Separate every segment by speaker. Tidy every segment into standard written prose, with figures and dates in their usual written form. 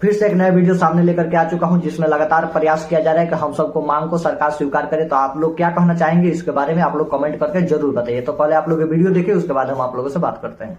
Speaker 1: फिर से एक नया वीडियो सामने लेकर के आ चुका हूं, जिसमें लगातार प्रयास किया जा रहा है कि हम सबको मांग को सरकार स्वीकार करे। तो आप लोग क्या कहना चाहेंगे इसके बारे में आप लोग कमेंट करके जरूर बताइए। तो पहले आप लोग वीडियो देखिए, उसके बाद हम आप लोगों से बात करते हैं।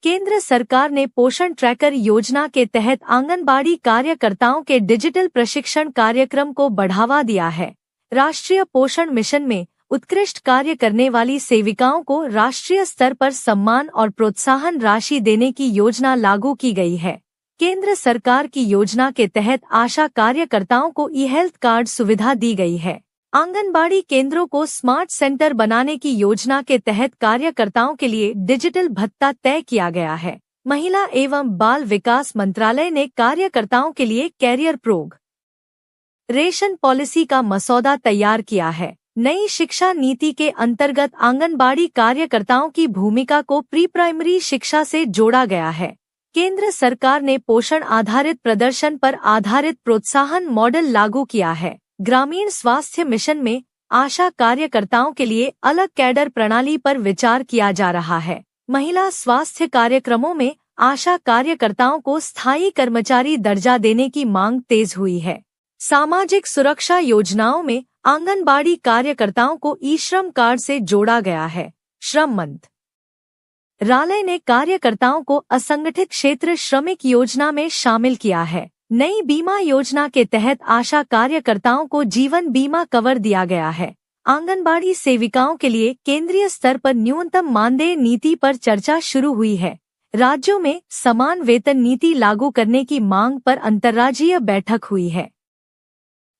Speaker 2: केंद्र सरकार ने पोषण ट्रैकर योजना के तहत आंगनबाड़ी कार्यकर्ताओं के डिजिटल प्रशिक्षण कार्यक्रम को बढ़ावा दिया है। राष्ट्रीय पोषण मिशन में उत्कृष्ट कार्य करने वाली सेविकाओं को राष्ट्रीय स्तर पर सम्मान और प्रोत्साहन राशि देने की योजना लागू की गई है। केंद्र सरकार की योजना के तहत आशा कार्यकर्ताओं को ई हेल्थ कार्ड सुविधा दी गई है। आंगनबाड़ी केंद्रों को स्मार्ट सेंटर बनाने की योजना के तहत कार्यकर्ताओं के लिए डिजिटल भत्ता तय किया गया है। महिला एवं बाल विकास मंत्रालय ने कार्यकर्ताओं के लिए कैरियर प्रोग्रेशन पॉलिसी का मसौदा तैयार किया है। नई शिक्षा नीति के अंतर्गत आंगनबाड़ी कार्यकर्ताओं की भूमिका को प्री प्राइमरी शिक्षा से जोड़ा गया है। केंद्र सरकार ने पोषण आधारित प्रदर्शन पर आधारित प्रोत्साहन मॉडल लागू किया है। ग्रामीण स्वास्थ्य मिशन में आशा कार्यकर्ताओं के लिए अलग कैडर प्रणाली पर विचार किया जा रहा है। महिला स्वास्थ्य कार्यक्रमों में आशा कार्यकर्ताओं को स्थायी कर्मचारी दर्जा देने की मांग तेज हुई है। सामाजिक सुरक्षा योजनाओं में आंगनबाड़ी कार्यकर्ताओं को ई श्रम कार्ड से जोड़ा गया है। श्रम मंत्रालय ने कार्यकर्ताओं को असंगठित क्षेत्र श्रमिक योजना में शामिल किया है। नई बीमा योजना के तहत आशा कार्यकर्ताओं को जीवन बीमा कवर दिया गया है। आंगनबाड़ी सेविकाओं के लिए केंद्रीय स्तर पर न्यूनतम मानदेय नीति पर चर्चा शुरू हुई है। राज्यों में समान वेतन नीति लागू करने की मांग पर अंतर्राज्यीय बैठक हुई है।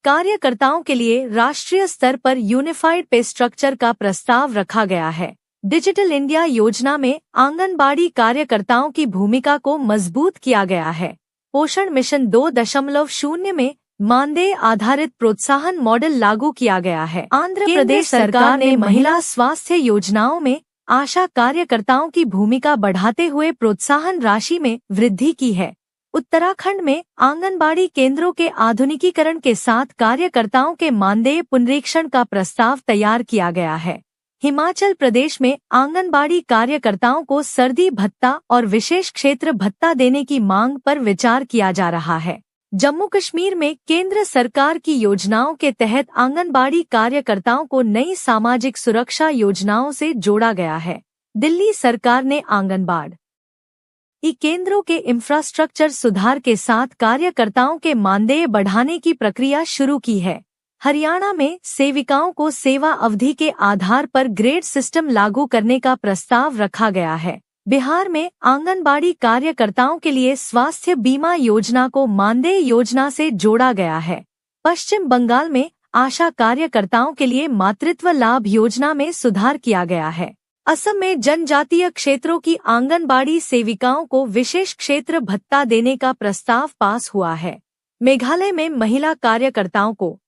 Speaker 2: कार्यकर्ताओं के लिए राष्ट्रीय स्तर पर यूनिफाइड पे स्ट्रक्चर का प्रस्ताव रखा गया है। डिजिटल इंडिया योजना में आंगनबाड़ी कार्यकर्ताओं की भूमिका को मजबूत किया गया है। पोषण मिशन 2.0 में मानदेय आधारित प्रोत्साहन मॉडल लागू किया गया है। आंध्र प्रदेश सरकार ने महिला स्वास्थ्य योजनाओं में आशा कार्यकर्ताओं की भूमिका बढ़ाते हुए प्रोत्साहन राशि में वृद्धि की है। उत्तराखंड में आंगनबाड़ी केंद्रों के आधुनिकीकरण के साथ कार्यकर्ताओं के मानदेय पुनरीक्षण का प्रस्ताव तैयार किया गया है। हिमाचल प्रदेश में आंगनबाड़ी कार्यकर्ताओं को सर्दी भत्ता और विशेष क्षेत्र भत्ता देने की मांग पर विचार किया जा रहा है। जम्मू कश्मीर में केंद्र सरकार की योजनाओं के तहत आंगनबाड़ी कार्यकर्ताओं को नई सामाजिक सुरक्षा योजनाओं से जोड़ा गया है। दिल्ली सरकार ने आंगनबाड़ी केंद्रों के इंफ्रास्ट्रक्चर सुधार के साथ कार्यकर्ताओं के मानदेय बढ़ाने की प्रक्रिया शुरू की है। हरियाणा में सेविकाओं को सेवा अवधि के आधार पर ग्रेड सिस्टम लागू करने का प्रस्ताव रखा गया है। बिहार में आंगनबाड़ी कार्यकर्ताओं के लिए स्वास्थ्य बीमा योजना को मानदेय योजना से जोड़ा गया है। पश्चिम बंगाल में आशा कार्यकर्ताओं के लिए मातृत्व लाभ योजना में सुधार किया गया है। असम में जनजातीय क्षेत्रों की आंगनबाड़ी सेविकाओं को विशेष क्षेत्र भत्ता देने का प्रस्ताव पास हुआ है। मेघालय में महिला कार्यकर्ताओं को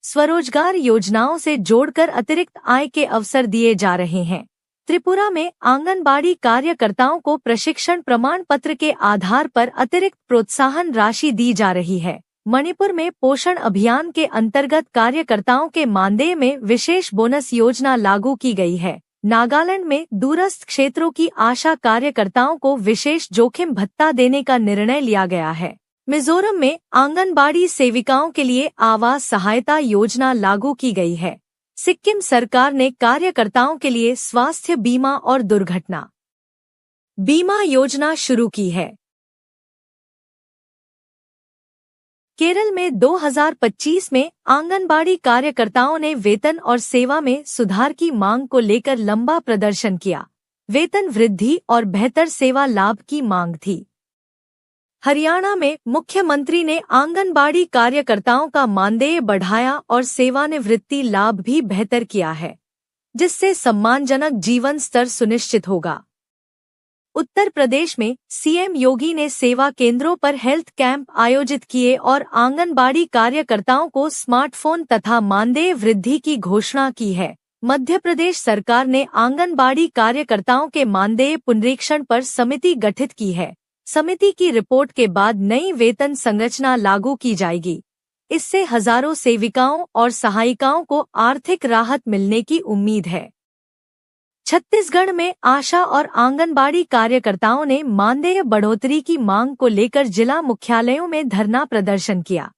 Speaker 2: स्वरोजगार योजनाओं से जोड़कर अतिरिक्त आय के अवसर दिए जा रहे हैं। त्रिपुरा में आंगनबाड़ी कार्यकर्ताओं को प्रशिक्षण प्रमाण पत्र के आधार पर अतिरिक्त प्रोत्साहन राशि दी जा रही है। मणिपुर में पोषण अभियान के अंतर्गत कार्यकर्ताओं के मानदेय में विशेष बोनस योजना लागू की गई है। नागालैंड में दूरस्थ क्षेत्रों की आशा कार्यकर्ताओं को विशेष जोखिम भत्ता देने का निर्णय लिया गया है। मिजोरम में आंगनबाड़ी सेविकाओं के लिए आवास सहायता योजना लागू की गई है। सिक्किम सरकार ने कार्यकर्ताओं के लिए स्वास्थ्य बीमा और दुर्घटना बीमा योजना शुरू की है। केरल में 2025 में आंगनबाड़ी कार्यकर्ताओं ने वेतन और सेवा में सुधार की मांग को लेकर लंबा प्रदर्शन किया। वेतन वृद्धि और बेहतर सेवा लाभ की मांग थी। हरियाणा में मुख्यमंत्री ने आंगनबाड़ी कार्यकर्ताओं का मानदेय बढ़ाया और सेवानिवृत्ति लाभ भी बेहतर किया है, जिससे सम्मानजनक जीवन स्तर सुनिश्चित होगा। उत्तर प्रदेश में सीएम योगी ने सेवा केंद्रों पर हेल्थ कैंप आयोजित किए और आंगनबाड़ी कार्यकर्ताओं को स्मार्टफोन तथा मानदेय वृद्धि की घोषणा की है। मध्य प्रदेश सरकार ने आंगनबाड़ी कार्यकर्ताओं के मानदेय पुनरीक्षण पर समिति गठित की है। समिति की रिपोर्ट के बाद नई वेतन संरचना लागू की जाएगी। इससे हजारों सेविकाओं और सहायिकाओं को आर्थिक राहत मिलने की उम्मीद है। छत्तीसगढ़ में आशा और आंगनबाड़ी कार्यकर्ताओं ने मानदेय बढ़ोतरी की मांग को लेकर जिला मुख्यालयों में धरना प्रदर्शन किया।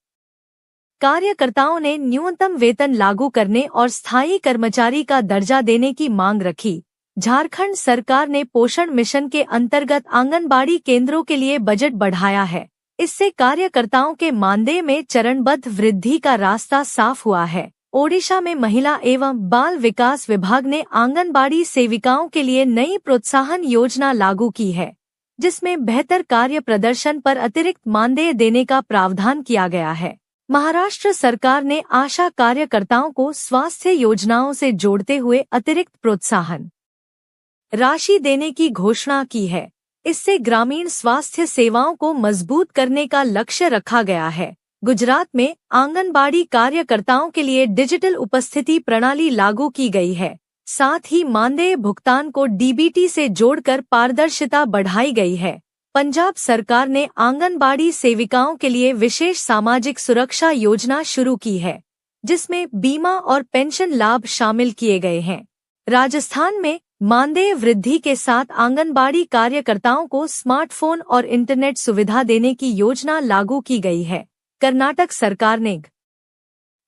Speaker 2: कार्यकर्ताओं ने न्यूनतम वेतन लागू करने और स्थायी कर्मचारी का दर्जा देने की मांग रखी। झारखंड सरकार ने पोषण मिशन के अंतर्गत आंगनबाड़ी केंद्रों के लिए बजट बढ़ाया है। इससे कार्यकर्ताओं के मानदेय में चरणबद्ध वृद्धि का रास्ता साफ हुआ है। ओडिशा में महिला एवं बाल विकास विभाग ने आंगनबाड़ी सेविकाओं के लिए नई प्रोत्साहन योजना लागू की है, जिसमें बेहतर कार्य प्रदर्शन पर अतिरिक्त मानदेय देने का प्रावधान किया गया है। महाराष्ट्र सरकार ने आशा कार्यकर्ताओं को स्वास्थ्य योजनाओं से जोड़ते हुए अतिरिक्त प्रोत्साहन राशि देने की घोषणा की है। इससे ग्रामीण स्वास्थ्य सेवाओं को मजबूत करने का लक्ष्य रखा गया है। गुजरात में आंगनबाड़ी कार्यकर्ताओं के लिए डिजिटल उपस्थिति प्रणाली लागू की गई है। साथ ही मानदेय भुगतान को डीबीटी से जोड़कर पारदर्शिता बढ़ाई गई है। पंजाब सरकार ने आंगनबाड़ी सेविकाओं के लिए विशेष सामाजिक सुरक्षा योजना शुरू की है, जिसमें बीमा और पेंशन लाभ शामिल किए गए हैं। राजस्थान में मानदेय वृद्धि के साथ आंगनबाड़ी कार्यकर्ताओं को स्मार्टफोन और इंटरनेट सुविधा देने की योजना लागू की गई है। कर्नाटक सरकार ने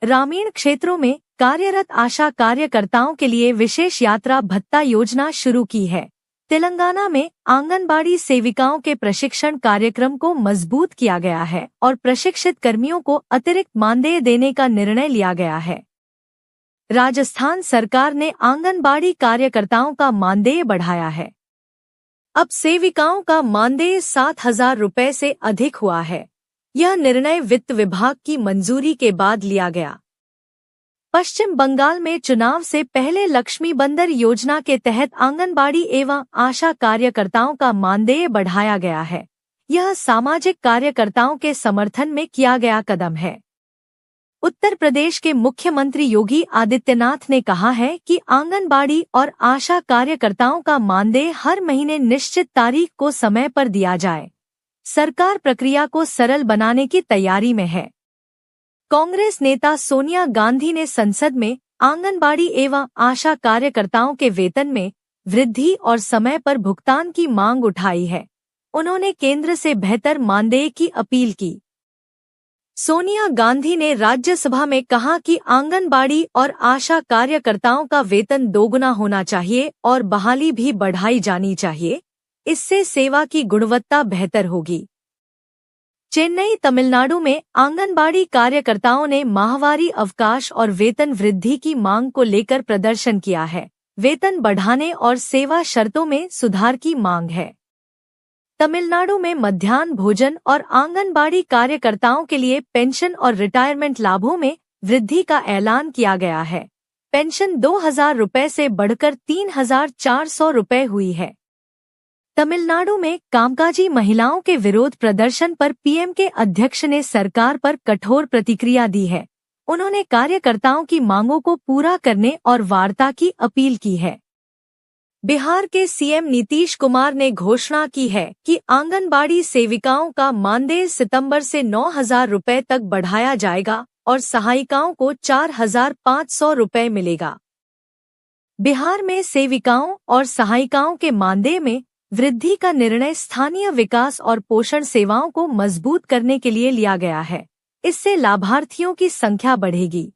Speaker 2: ग्रामीण क्षेत्रों में कार्यरत आशा कार्यकर्ताओं के लिए विशेष यात्रा भत्ता योजना शुरू की है। तेलंगाना में आंगनबाड़ी सेविकाओं के प्रशिक्षण कार्यक्रम को मजबूत किया गया है और प्रशिक्षित कर्मियों को अतिरिक्त मानदेय देने का निर्णय लिया गया है। राजस्थान सरकार ने आंगनबाड़ी कार्यकर्ताओं का मानदेय बढ़ाया है। अब सेविकाओं का मानदेय 7,000 रुपए से अधिक हुआ है। यह निर्णय वित्त विभाग की मंजूरी के बाद लिया गया। पश्चिम बंगाल में चुनाव से पहले लक्ष्मी बंदर योजना के तहत आंगनबाड़ी एवं आशा कार्यकर्ताओं का मानदेय बढ़ाया गया है। यह सामाजिक कार्यकर्ताओं के समर्थन में किया गया कदम है। उत्तर प्रदेश के मुख्यमंत्री योगी आदित्यनाथ ने कहा है कि आंगनबाड़ी और आशा कार्यकर्ताओं का मानदेय हर महीने निश्चित तारीख को समय पर दिया जाए। सरकार प्रक्रिया को सरल बनाने की तैयारी में है। कांग्रेस नेता सोनिया गांधी ने संसद में आंगनबाड़ी एवं आशा कार्यकर्ताओं के वेतन में वृद्धि और समय पर भुगतान की मांग उठाई है। उन्होंने केंद्र से बेहतर मानदेय की अपील की। सोनिया गांधी ने राज्यसभा में कहा कि आंगनबाड़ी और आशा कार्यकर्ताओं का वेतन दोगुना होना चाहिए और बहाली भी बढ़ाई जानी चाहिए। इससे सेवा की गुणवत्ता बेहतर होगी। चेन्नई, तमिलनाडु में आंगनबाड़ी कार्यकर्ताओं ने माहवारी अवकाश और वेतन वृद्धि की मांग को लेकर प्रदर्शन किया है। वेतन बढ़ाने और सेवा शर्तों में सुधार की मांग है। तमिलनाडु में मध्याह्न भोजन और आंगनबाड़ी कार्यकर्ताओं के लिए पेंशन और रिटायरमेंट लाभों में वृद्धि का ऐलान किया गया है। पेंशन 2,000 रुपए से बढ़कर 3,400 रुपए हुई है। तमिलनाडु में कामकाजी महिलाओं के विरोध प्रदर्शन पर पीएम के अध्यक्ष ने सरकार पर कठोर प्रतिक्रिया दी है। उन्होंने कार्यकर्ताओं की मांगों को पूरा करने और वार्ता की अपील की है। बिहार के सीएम नीतीश कुमार ने घोषणा की है कि आंगनबाड़ी सेविकाओं का मानदेय सितंबर से 9,000 रुपए तक बढ़ाया जाएगा और सहायिकाओं को 4,500 रुपए मिलेगा। बिहार में सेविकाओं और सहायिकाओं के मानदेय में वृद्धि का निर्णय स्थानीय विकास और पोषण सेवाओं को मजबूत करने के लिए लिया गया है। इससे लाभार्थियों की संख्या बढ़ेगी।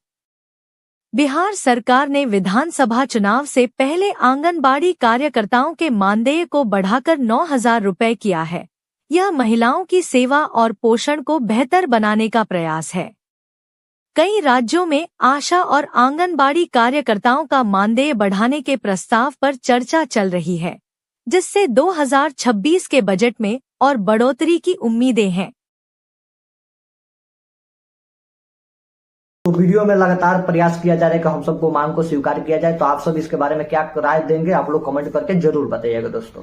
Speaker 2: बिहार सरकार ने विधानसभा चुनाव से पहले आंगनबाड़ी कार्यकर्ताओं के मानदेय को बढ़ाकर 9,000 रुपए किया है। यह महिलाओं की सेवा और पोषण को बेहतर बनाने का प्रयास है। कई राज्यों में आशा और आंगनबाड़ी कार्यकर्ताओं का मानदेय बढ़ाने के प्रस्ताव पर चर्चा चल रही है, जिससे 2026 के बजट में और बढ़ोतरी की उम्मीदें हैं।
Speaker 1: तो वीडियो में लगातार प्रयास किया जा रहा है कि हम सबको मांग को स्वीकार किया जाए। तो आप सब इसके बारे में क्या राय देंगे, आप लोग कमेंट करके जरूर बताइएगा दोस्तों।